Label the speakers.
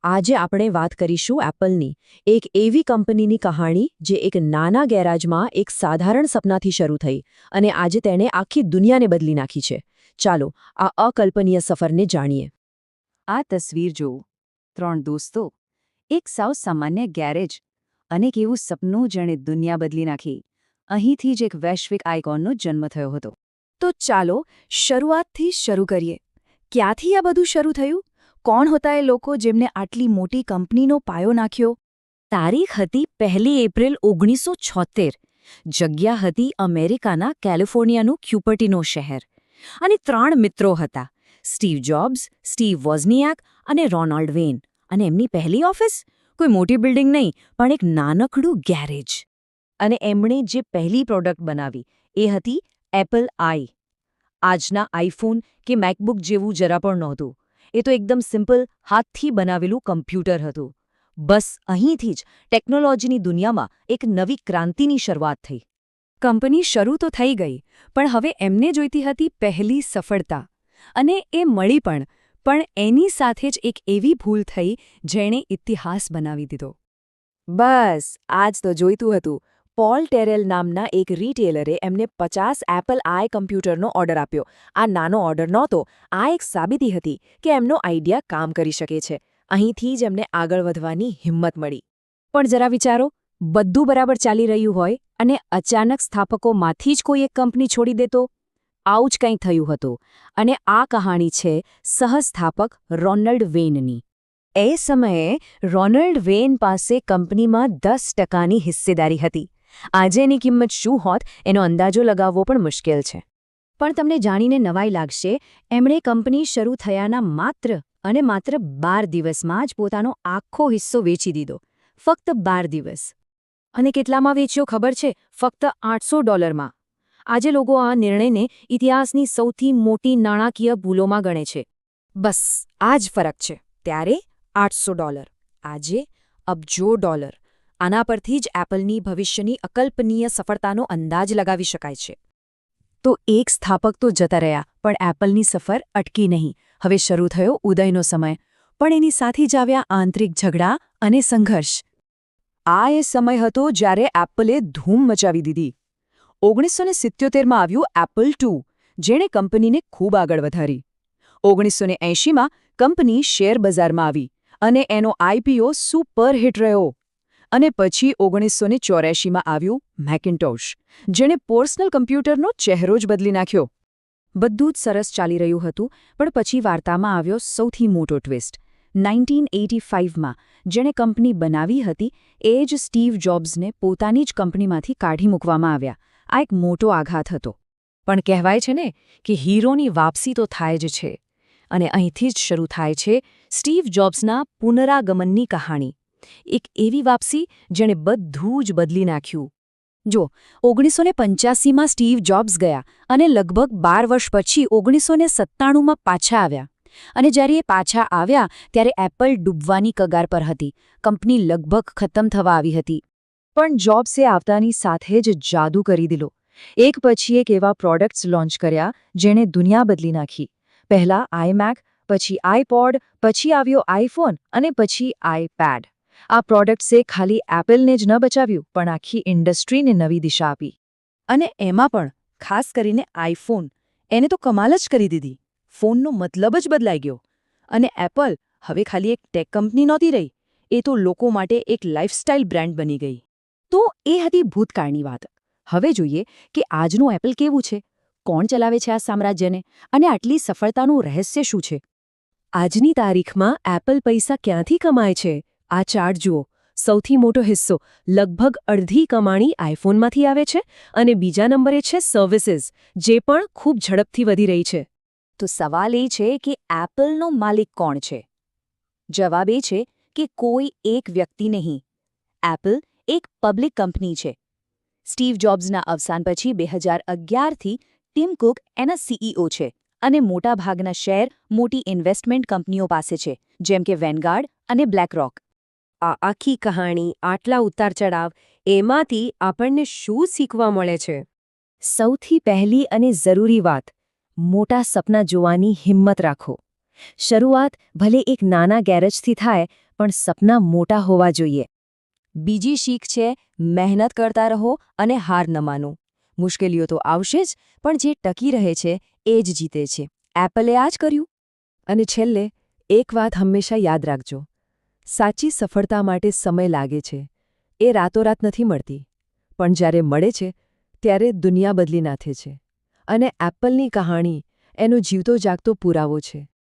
Speaker 1: આજે આપણે વાત કરીશું એપલની, એક એવી કંપનીની કહાણી જે એક નાના ગેરાજમાં એક સાધારણ સપનાથી શરૂ થઈ અને આજે તેણે આખી દુનિયાને બદલી નાખી છે. ચાલો આ અકલ્પનીય સફરને જાણીએ.
Speaker 2: આ તસવીર જુઓ. 3 દોસ્તો, એક સાવ સામાન્ય ગેરેજ અને એક એવું સપનું જેણે દુનિયા બદલી નાખી. અહીંથી જ એક વૈશ્વિક આઇકોનનો જન્મ થયો હતો.
Speaker 3: તો ચાલો શરૂઆતથી શરૂ કરીએ. ક્યાંથી આ બધું શરૂ થયું? કોણ હતા એ લોકો જેમને આટલી મોટી કંપનીનો પાયો નાખ્યો?
Speaker 2: તારીખ હતી 1 એપ્રિલ 1976. જગ્યા હતી અમેરિકાના કેલિફોર્નિયાનું ક્યુપર્ટિનો શહેર. અને 3 મિત્રો હતા: સ્ટીવ જોબ્સ, સ્ટીવ વોઝનિયાક અને રોનાલ્ડ વેન. અને એમની પહેલી ઓફિસ કોઈ મોટી બિલ્ડિંગ નહીં, પણ એક નાનકડું ગેરેજ. અને એમણે જે પહેલી પ્રોડક્ટ બનાવી એ હતી એપલ આઈ. આજના આઈફોન કે મેકબુક જેવું જરા પણ નહોતું. એ તો એકદમ સિમ્પલ હાથથી બનાવેલું કમ્પ્યુટર હતું. બસ અહીંથી જ ટેકનોલોજીની દુનિયામાં એક નવી ક્રાંતિની શરૂઆત થઈ.
Speaker 3: કંપની શરૂ તો થઈ ગઈ, પણ હવે એમને જોઈતી હતી પહેલી સફળતા. અને એ મળી પણ એની સાથે જ એક એવી ભૂલ થઈ જેણે ઇતિહાસ બનાવી દીધો.
Speaker 1: બસ આજ તો જોઈતું હતું. પોલ ટેરેલ નામના એક રિટેલરે એમને 50 એપલ આઈ કમ્પ્યુટરનો ઓર્ડર આપ્યો. આ નાનો ઓર્ડર નહોતો, આ એક સાબિતી હતી કે એમનો આઈડિયા કામ કરી શકે છે. અહીંથી જ એમને આગળ વધવાની હિંમત મળી.
Speaker 3: પણ જરા વિચારો, બધું બરાબર ચાલી રહ્યું હોય અને અચાનક સ્થાપકોમાંથી જ કોઈ એક કંપની છોડી દેતો? આવું જ કંઈ થયું હતું. અને આ કહાણી છે સહસ્થાપક રોનાલ્ડ વેનની.
Speaker 2: એ સમયે રોનાલ્ડ વેન પાસે કંપનીમાં 10%ની હિસ્સેદારી હતી. આજે એની કિંમત શું હોત એનો અંદાજો લગાવવો પણ મુશ્કેલ છે.
Speaker 3: પણ તમને જાણીને નવાઈ લાગશે, એમણે કંપની શરૂ થયાના માત્ર 12 દિવસમાં જ પોતાનો આખો હિસ્સો વેચી દીધો. ફક્ત 12 દિવસ. અને કેટલામાં વેચ્યો ખબર છે? ફક્ત $800. આજે લોકો આ નિર્ણયને ઇતિહાસની સૌથી મોટી નાણાકીય ભૂલોમાં ગણે છે. બસ આ જ ફરક છે. ત્યારે $800, આજે અબજો ડોલર. આના પરથી જ એપલની ભવિષ્યની અકલ્પનીય સફળતાનો અંદાજ લગાવી શકાય છે.
Speaker 1: તો એક સ્થાપક તો જતા રહ્યા, પણ એપલની સફર અટકી નહીં. હવે શરૂ થયો ઉદયનો સમય. પણ એની સાથે જ આવ્યા આંતરિક ઝઘડા અને સંઘર્ષ. આ એ સમય હતો જ્યારે એપલે ધૂમ મચાવી દીધી. 1977માં આવ્યું એપલ II, જેણે કંપનીને ખૂબ આગળ વધારી. 1980માં કંપની શેર બજારમાં આવી અને એનો આઈપીઓ સુપરહિટ રહ્યો. અને પછી 1984માં આવ્યું મેકિન્ટોશ, જેણે પર્સનલ કમ્પ્યુટરનો ચહેરો જ બદલી નાખ્યો. બધું જ સરસ ચાલી રહ્યું હતું, પણ પછી વાર્તામાં આવ્યો સૌથી મોટો ટ્વિસ્ટ. 1985માં જેણે કંપની બનાવી હતી એ જ સ્ટીવ જોબ્સને પોતાની જ કંપનીમાંથી કાઢી મૂકવામાં આવ્યા. આ એક મોટો આઘાત હતો. પણ કહેવાય છે ને કે હીરોની વાપસી તો થાય જ છે. અને અહીંથી જ શરૂ થાય છે સ્ટીવ જોબ્સના પુનરાગમનની કહાણી. એક એવી વાપસી જેણે બધું જ બદલી નાખ્યું. જો 1985માં સ્ટીવ જોબ્સ ગયા અને લગભગ 12 વર્ષ પછી 1997માં પાછા આવ્યા. અને જ્યારે એ પાછા આવ્યા ત્યારે એપલ ડૂબવાની કગાર પર હતી. કંપની લગભગ ખતમ થવા આવી હતી. પણ જોબ્સે આવતાની સાથે જ જાદુ કરી દીધો. એક પછી એક એવા પ્રોડક્ટ્સ લોન્ચ કર્યા જેણે દુનિયા બદલી નાખી. પહેલાં આઈમેક, પછી આઈપોડ, પછી આવ્યો આઈફોન અને પછી આઈપેડ. આ પ્રોડક્ટ્સે ખાલી એપલને જ ન બચાવ્યું, પણ આખી ઇન્ડસ્ટ્રીને નવી દિશા આપી. અને એમાં પણ ખાસ કરીને આઈફોન, એને તો કમાલ જ કરી દીધી. ફોનનો મતલબ જ બદલાઈ ગયો. અને એપલ હવે ખાલી એક ટેક કંપની નહોતી રહી, એ તો લોકો માટે એક લાઇફસ્ટાઇલ બ્રાન્ડ બની ગઈ. તો એ હતી ભૂતકાળની વાત. હવે જોઈએ કે આજનું એપલ કેવું છે, કોણ ચલાવે છે આ સામ્રાજ્યને, અને આટલી સફળતાનું રહસ્ય શું છે. આજની તારીખમાં એપલ પૈસા ક્યાંથી કમાય છે? આ ચાર્ટ જુઓ. સૌથી મોટો હિસ્સો, લગભગ અડધી કમાણી આઈફોનમાંથી આવે છે, અને બીજા નંબરે છે સર્વિસીસ, જે પણ ખૂબ ઝડપથી વધી રહી છે.
Speaker 2: તો સવાલ એ છે કે એપલનો માલિક કોણ છે? જવાબ એ છે કે કોઈ એક વ્યક્તિ નહીં. એપલ એક પબ્લિક કંપની છે. સ્ટીવ જોબ્સના અવસાન પછી 2011થી ટિમ કુક એના સીઈઓ છે અને મોટાભાગના શેર મોટી ઇન્વેસ્ટમેન્ટ કંપનીઓ પાસે છે, જેમ કે વેનગાર્ડ અને બ્લેકરોક.
Speaker 1: આ આખી કહાણી, આટલા ઉતાર-ચઢાવ, એમાંથી આપણને શું શીખવા મળે છે?
Speaker 2: સૌથી પહેલી અને જરૂરી વાત, મોટા સપના જોવાની હિંમત રાખો. શરૂઆત ભલે એક નાના ગેરેજથી થાય, પણ સપના મોટા હોવા જોઈએ.
Speaker 3: બીજી શીખ છે મહેનત કરતા રહો અને હાર ન માનો. મુશ્કેલીઓ તો આવશે જ, પણ જે ટકી રહે છે એ જ જીતે છે. એપલે આ જ કર્યું.
Speaker 1: અને છેલ્લે એક વાત હંમેશા યાદ રાખજો, સાચી સફળતા માટે સમય લાગે છે. એ રાતોરાત નથી મળતી, પણ જ્યારે મળે છે ત્યારે દુનિયા બદલી નાખે છે. અને એપલની કહાણી એનો જીવતો જાગતો પુરાવો છે.